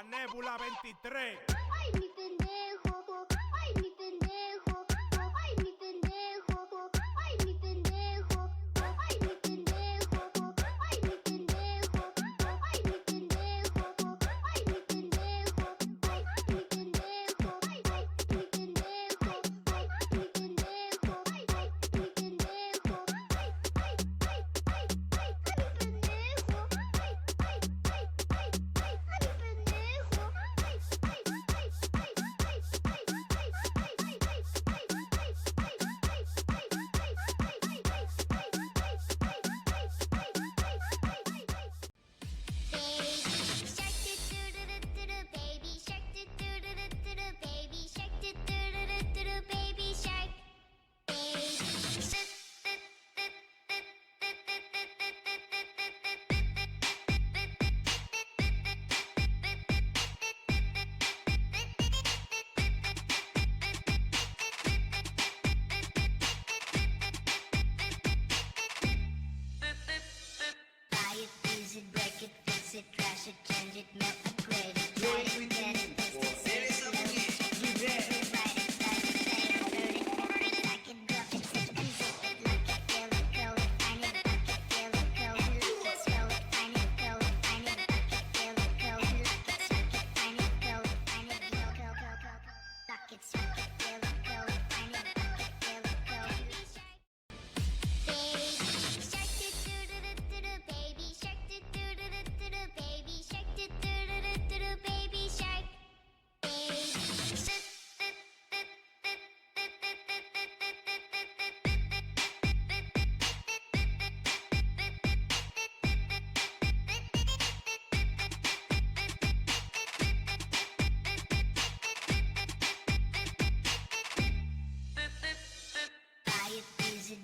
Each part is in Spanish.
Nébula 23. Ay, mi pendejo, ay, mi pendejo, ay, mi pendejo, ay, mi pendejo, ay, mi pendejo, ay, mi pendejo, ay, mi pendejo, ay, mi pendejo, ay, mi pendejo, ay, mi pendejo, ay, mi pendejo, ay, mi pendejo, break it, fix it, trash it, change it, melt, upgrade it, try it, get it, test it, save it, load it, rewrite it, slide it, save it, burn it, burn it, like it, drop it, zip it, zip it, like it, feel it, go it, find it, like it, feel it, go it, like it, slow it, find it, go it, find it, like it, feel it, go it, like it, suck it, find it, go it, find it, go, go, go, go, go, like it, suck it, feel it, go it, find it, like it, feel it, go it,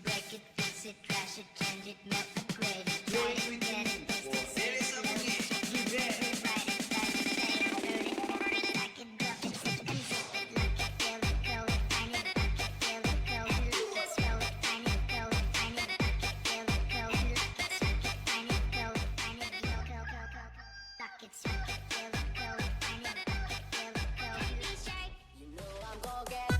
break it, fix it, trash it, change it, melt, upgrade it, try it, get it, test it, save it, load it, rewrite it, slide it, save it, burn it, burn it, like it, drop it, zip it, zip it, like it, feel it, go it, find it, like it, feel it, go it, like it, slow it, find it, go it, find it, like it, feel it, go it, like it, suck it, find it, go it, find it, go, go, go, go, go, like it, suck it, feel it, go it, find it, like it, feel it, go it, you know I'm gonna get.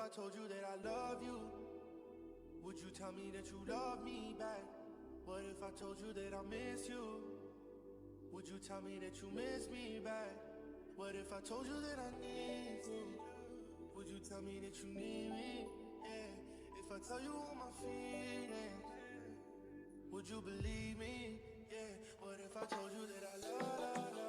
I told you that I love you? Would you tell me that you love me back? What if I told you that I miss you? Would you tell me that you miss me back? What if I told you that I need you? Would you tell me that you need me? Yeah. If I tell you all my feelings, would you believe me? Yeah. What if I told you that I love